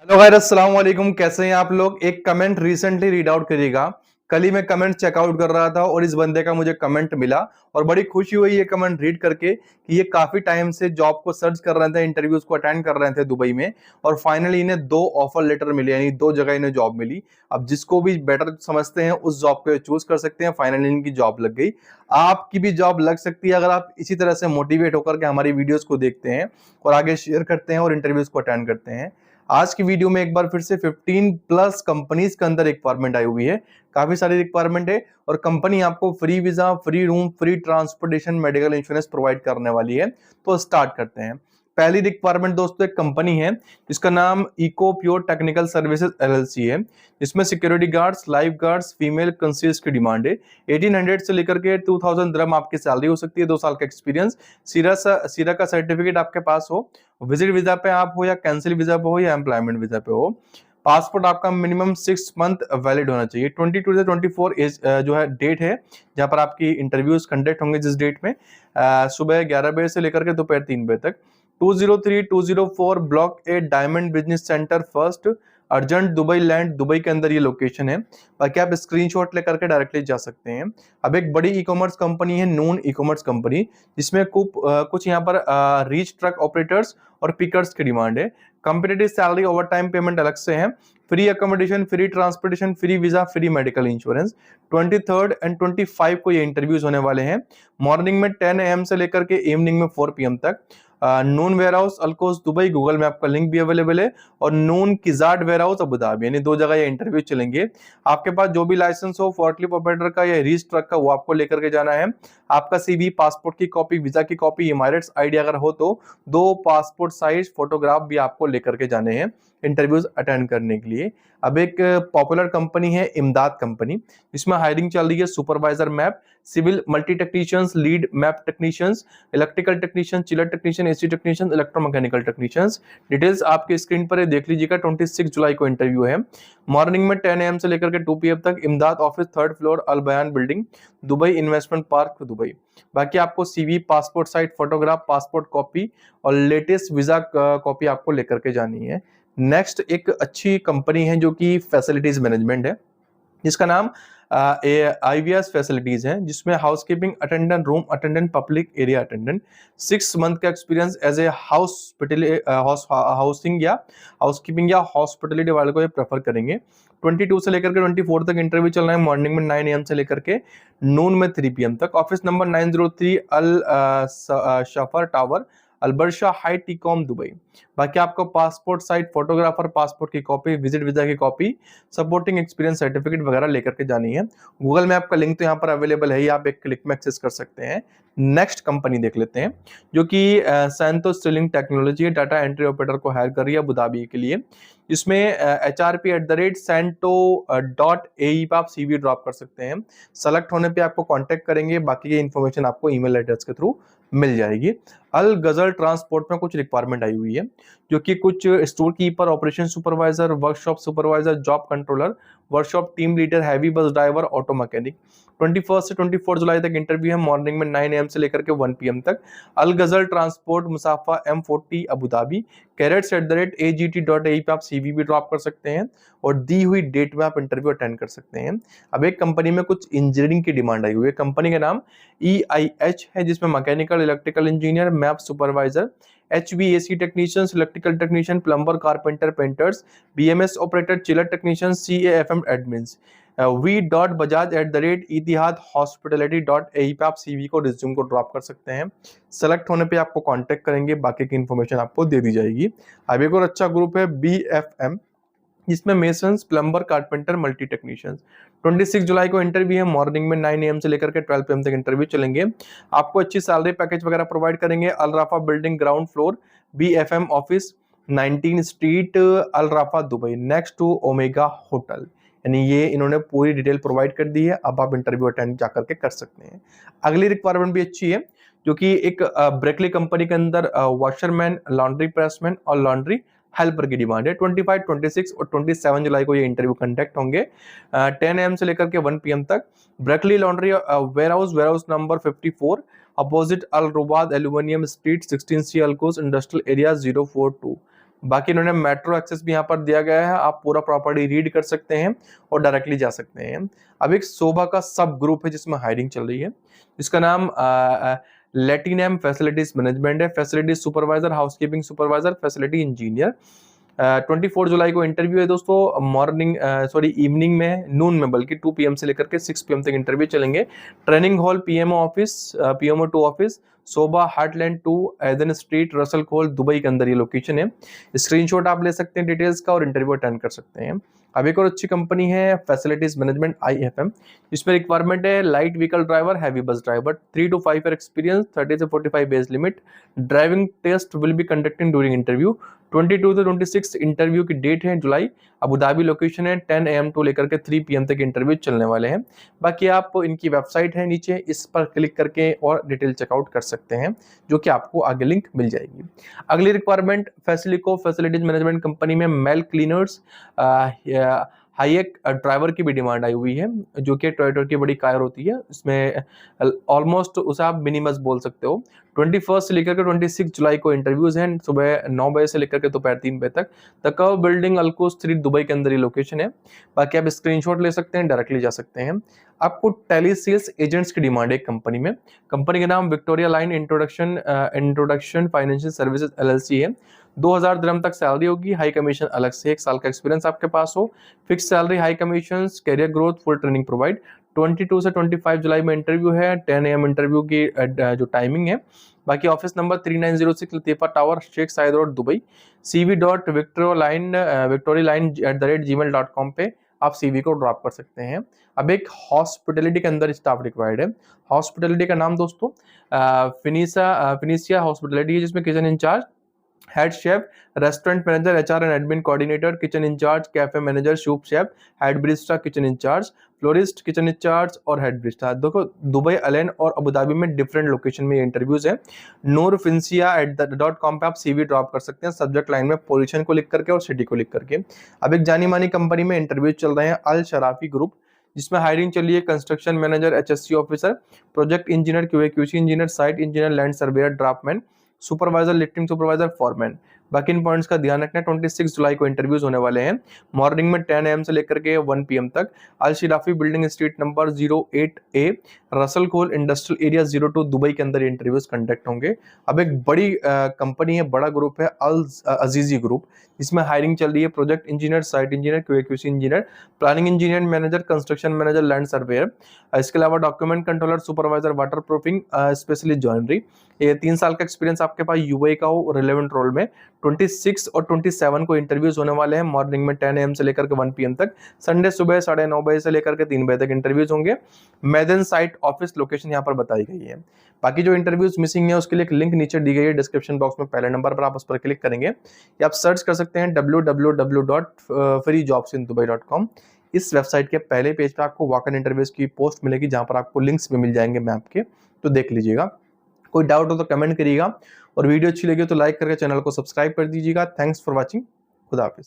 Hello guys, अस्सलाम वालेकुम। कैसे हैं आप लोग। एक कमेंट रिसेंटली रीड आउट करिएगा। कल ही मैं कमेंट चेकआउट कर रहा था और इस बंदे का मुझे कमेंट मिला और बड़ी खुशी हुई ये कमेंट रीड करके कि ये काफी टाइम से जॉब को सर्च कर रहे थे, इंटरव्यूज को अटेंड कर रहे थे दुबई में और फाइनली इन्हें 2 ऑफर लेटर मिले, यानी 2 जगह इन्हें जॉब मिली। अब जिसको भी बेटर समझते हैं उस जॉब को चूज कर सकते हैं। फाइनली इनकी जॉब लग गई। आपकी भी जॉब लग सकती है अगर आप इसी तरह से मोटिवेट होकर के हमारी वीडियोस को देखते हैं और आगे शेयर करते हैं और इंटरव्यूज को अटेंड करते हैं। आज की वीडियो में एक बार फिर से 15 प्लस कंपनीज के अंदर रिक्वायरमेंट आई हुई है। काफी सारी रिक्वायरमेंट है और कंपनी आपको free visa, free room, free transportation, medical insurance provide करने वाली है। तो स्टार्ट करते हैं। पहली रिक्वायरमेंट दोस्तों एक कंपनी है जिसका नाम eco pure technical services LLC है। जिसमें security guards, life guards, female कंसीज की डिमांड है। 1800 से लेकर के 2000 दिरहम आपकी सैलरी हो सकती है। 2 साल का एक्सपीरियंस, सीरा का सर्टिफिकेट आपके पास हो, विजिट वीजा पे आप हो या कैंसिल वीजा पे हो या एम्प्लॉयमेंट वीजा पे हो। पासपोर्ट आपका मिनिमम 6 मंथ वैलिड होना चाहिए। 22 से 24 एज जो है डेट है जहां पर आपकी इंटरव्यूज कंडक्ट होंगे। जिस डेट में सुबह 11 बजे से लेकर के दोपहर 3 बजे तक। 203-204 ब्लॉक ए diamond business centre first urgent Dubai land, Dubai के अंदर ये लोकेशन है। बाकी आप स्क्रीनशॉट लेकर के डायरेक्टली जा सकते हैं। अब एक बड़ी ई कॉमर्स कंपनी है नून ई कॉमर्स कंपनी, जिसमें कुछ यहाँ पर रीच ट्रक ऑपरेटर्स और पिकर्स की डिमांड है। Competitive salary, over time payment अलग से है। Free accommodation, free transportation, free visa, free medical insurance. 23 and 25 को ये इंटरव्यूज होने वाले हैं। मॉर्निंग में 10 AM से लेकर के इवनिंग में 4 PM तक। Noon warehouse Al Quoz Dubai, Google map का लिंक भी अवेलेबल है। और Noon KIZAD warehouse Abu Dhabi, यानी 2 जगह ये इंटरव्यू चलेंगे। आपके पास जो भी लाइसेंस हो फोर्कलिफ्ट ऑपरेटर का या रीच ट्रक का, वो आपको लेकर के जाना है। आपका CV, पासपोर्ट की कॉपी, वीजा की कॉपी, इमारत आईडी अगर हो तो 2 पासपोर्ट साइज फोटोग्राफ भी आपको लेकर के जाने हैं इंटरव्यूज अटेंड करने के लिए। अब एक पॉपुलर कंपनी है इमदाद कंपनी, जिसमें हायरिंग चल रही है supervisor MEP, civil multi technicians, lead MEP technicians, electrical technician, chiller technician, AC technician, electromechanical technicians. Details आपके स्क्रीन पर है, देख लीजिएगा। 26 जुलाई को इंटरव्यू है। मॉर्निंग में 10 AM से लेकर के 2 PM तक। इमदाद ऑफिस, 3rd फ्लोर, अल बयान building, Dubai investment park, Dubai. बाकी आपको CV, passport size photograph, passport copy और लेटेस्ट वीजा कॉपी आपको लेकर के जानी है। नेक्स्ट एक अच्छी कंपनी है जो कि फैसिलिटीज मैनेजमेंट है, जिसका नाम IVS फैसिलिटीज है, जिसमें housekeeping attendant, room attendant, public area attendant. 6 month का एक्सपीरियंस एज ए हाउसिंग या हाउसकीपिंग या हॉस्पिटलिटी वाले को ये प्रेफर करेंगे। 22 से लेकर के 24 तक इंटरव्यू चल रहा है। मॉर्निंग में 9 AM से लेकर के नून में 3 PM तक। ऑफिस नंबर 903 अल शफर टावर, अल्बर्शा हाई टीकॉम, दुबई। बाकी आपको पासपोर्ट साइज फोटोग्राफर, पासपोर्ट की कॉपी, विजिट वीजा की कॉपी, सपोर्टिंग एक्सपीरियंस सर्टिफिकेट वगैरह लेकर के जानी है। गूगल मैप का लिंक तो यहाँ पर अवेलेबल है ही, आप एक क्लिक में एक्सेस कर सकते हैं। नेक्स्ट कंपनी देख लेते हैं जो कि सैंतो स्टिलिंग टेक्नोलॉजी डाटा एंट्री ऑपरेटर को हायर कर रही है अबू धाबी के लिए। जिसमें HRP@sento.ae पे आप CV ड्रॉप कर सकते हैं। सेलेक्ट होने पे आपको कांटेक्ट करेंगे, बाकी की इन्फॉर्मेशन आपको ईमेल एड्रेस के थ्रू मिल जाएगी। अल गजल ट्रांसपोर्ट में कुछ रिक्वायरमेंट आई हुई है, जो कि कुछ store keeper, operation supervisor, workshop supervisor, job controller, workshop team leader, heavy bus driver, auto mechanic. 21 से 24 जुलाई तक इंटरव्यू है। मॉर्निंग में 9 AM से लेकर के 1 PM तक। अल गजल transport, मुसाफा M40 Abu Dhabi. carrots@agt.ae पे आप CV भी ड्रॉप कर सकते हैं और दी हुई डेट में आप इंटरव्यू अटेंड कर सकते हैं। अब एक कंपनी में कुछ इंजीनियरिंग की डिमांड आई हुई है। कंपनी का नाम EIH है, जिसमें mechanical, electrical engineer, map supervisor, HVAC technicians, electrical technician, plumber, carpenter, painters, BMS operator, chiller technician, CAFM admins. v.bajaj@etihad-hospitality.ae पे आप CV को, रिज्यूम को ड्रॉप कर सकते हैं। सेलेक्ट होने पे आपको कांटेक्ट करेंगे, बाकी की इन्फॉर्मेशन आपको दे दी जाएगी। अब एक और अच्छा ग्रुप है BFM, जिसमें masons, plumber, carpenter, multi technicians. 26 जुलाई को इंटरव्यू है। मॉर्निंग में 9 AM से लेकर के 12 PM तक इंटरव्यू चलेंगे। आपको अच्छी सैलरी पैकेज वगैरह प्रोवाइड करेंगे। Al Rafa building, ground floor, BFM office, 19 street, Al Rafa, Dubai, next to Omega hotel. यानी ये इन्होंने पूरी डिटेल प्रोवाइड कर दी है। अब आप इंटरव्यू अटेंड जाकर के कर सकते हैं। अगली रिक्वायरमेंट भी अच्छी है, जो कि एक ब्रेकली कंपनी के अंदर वॉशरमैन, लॉन्ड्री प्रेसमैन और लॉन्ड्री हेल्पर की डिमांड है। 25, 26 और 27 जुलाई को ये इंटरव्यू कंडक्ट होंगे। 10 AM से लेकर के 1 PM तक। ब्रेकली laundry warehouse number 54, opposite Al रुबाद aluminium street, 16C Al Quoz industrial area 042। बाकी इन्होंने मेट्रो एक्सेस भी यहाँ पर दिया गया है, आप पूरा प्रॉपर्टी रीड कर सकते हैं और डायरेक्टली जा सकते हैं। अब एक शोभा का सब ग्रुप है जिसमें हायरिंग चल रही है, जिसका नाम लेटिनम फैसिलिटीज मैनेजमेंट है, facilities supervisor, housekeeping supervisor, facility engineer. 24 जुलाई को इंटरव्यू है दोस्तों, मॉर्निंग इवनिंग में, नून में, बल्कि 2 PM से लेकर के 6 PM तक इंटरव्यू चलेंगे। Training hall PMO office, PMO2 office, Sobha Hartland 2 Eden street, Ras Al Khor, Dubai के अंदर ये लोकेशन है। स्क्रीनशॉट आप ले सकते हैं डिटेल्स का और इंटरव्यू अटेंड कर सकते हैं। अब एक और अच्छी कंपनी है फैसिलिटीज मैनेजमेंट IFM, इसमें रिक्वायरमेंट है light vehicle driver, heavy bus driver, 3 to 5 year experience, 30 से 45 age limit. Driving test will be conducting during interview. 22 से 26 इंटरव्यू की डेट है जुलाई, अबू धाबी लोकेशन है। 10 AM टू लेकर के 3 PM तक इंटरव्यू चलने वाले हैं। बाकी आप इनकी वेबसाइट है नीचे, इस पर क्लिक करके और डिटेल चेकआउट कर सकते हैं, जो कि आपको आगे लिंक मिल जाएगी। अगली रिक्वायरमेंट फैसिलिको फैसिलिटीज मैनेजमेंट कंपनी में मेल क्लीनर्स, हाईएक ड्राइवर की भी डिमांड आई हुई है, जो कि टोयोटा की बड़ी कार होती है, इसमें ऑलमोस्ट उसे आप मिनिमस बोल सकते हो। 21 से लेकर के 26 जुलाई को इंटरव्यूज हैं, सुबह 9 बजे से लेकर के दोपहर 3 बजे तक। द कर्व बिल्डिंग, अल्कोस 3 दुबई के अंदर ही लोकेशन है। बाकी आप स्क्रीनशॉट ले सकते हैं, डायरेक्टली जा सकते हैं। आपको टेली सेल्स एजेंट्स की डिमांड है कंपनी में। कंपनी का नाम Victoria line introduction financial services LLC है। 2000 दिरहम तक सैलरी होगी, हाई कमीशन अलग से, 1 साल का एक्सपीरियंस आपके पास हो, fix salary, high commission, career growth, full training provide. 22 से 25 जुलाई में इंटरव्यू है, 10 AM इंटरव्यू की जो टाइमिंग है। बाकी office number 3906 Latifa tower, Sheikh Zayed road, Dubai. cv.victorialine@gmail.com पे आप CV को ड्रॉप कर सकते हैं। अब एक हॉस्पिटलिटी के अंदर स्टाफ रिक्वायर्ड है। हॉस्पिटलिटी का नाम दोस्तों फिनिशिया हॉस्पिटलिटी है, जिसमें kitchen incharge, head chef, restaurant manager, HR and admin coordinator, kitchen incharge, cafe manager, soup chef, head barista, kitchen incharge, florist, kitchen incharge और हेड ब्रिस्टा। देखो दुबई, अलेन और Abu Dhabi में different location में interviews हैं। noorfinsia@.com पे आप CV drop कर सकते हैं, सब्जेक्ट लाइन में पोजीशन को लिख करके और सिटी को लिख करके। अब एक जानी मानी कंपनी में इंटरव्यू चल रहे हैं, अल शराफी ग्रुप, जिसमें हायरिंग चल रही है construction manager, HSC officer, project engineer, QA/QC engineer, site engineer, land surveyor, draftman, supervisor, lifting supervisor, foreman. बाकी इन पॉइंट्स का ध्यान रखना है। 26 जुलाई को इंटरव्यूज होने वाले हैं, मॉर्निंग में 10 AM से लेकर के 1 PM तक। Al Shirafi building, street number 08A, Ras Al Khor industrial area 02 Dubai के अंदर इंटरव्यूज कंडक्ट होंगे। अब एक बड़ी कंपनी है, बड़ा ग्रुप है, अल अजीजी ग्रुप, जिसमें हायरिंग चल रही है project engineer, site engineer, QA/QC engineer, planning engineer manager, construction manager, land surveyor. इसके अलावा document controller, supervisor, water proofing, specially joinery. ये 3 साल का एक्सपीरियंस आपके पास UAE का हो रिलेवेंट रोल में। 26 और 27 को इंटरव्यूज होने वाले हैं, मॉर्निंग में 10 AM से लेकर के 1 PM तक। संडे सुबह 9:30 बजे से लेकर के 3 बजे तक इंटरव्यूज होंगे। मैदन साइट ऑफिस लोकेशन यहाँ पर बताई गई है। बाकी जो इंटरव्यूज मिसिंग है उसके लिए एक लिंक नीचे दी गई है डिस्क्रिप्शन बॉक्स में, पहले नंबर पर आप उस पर क्लिक करेंगे या आप सर्च कर सकते हैं www.freejobsindubai.com। इस वेबसाइट के पहले पेज पे आपको वॉक इन इंटरव्यूज की पोस्ट मिलेगी, जहां पर आपको लिंक्स भी मिल जाएंगे मैप के, तो देख लीजिएगा। कोई डाउट हो तो कमेंट करिएगा और वीडियो अच्छी लगी तो लाइक करके चैनल को सब्सक्राइब कर दीजिएगा। Thanks for watching. खुदा हाफिज।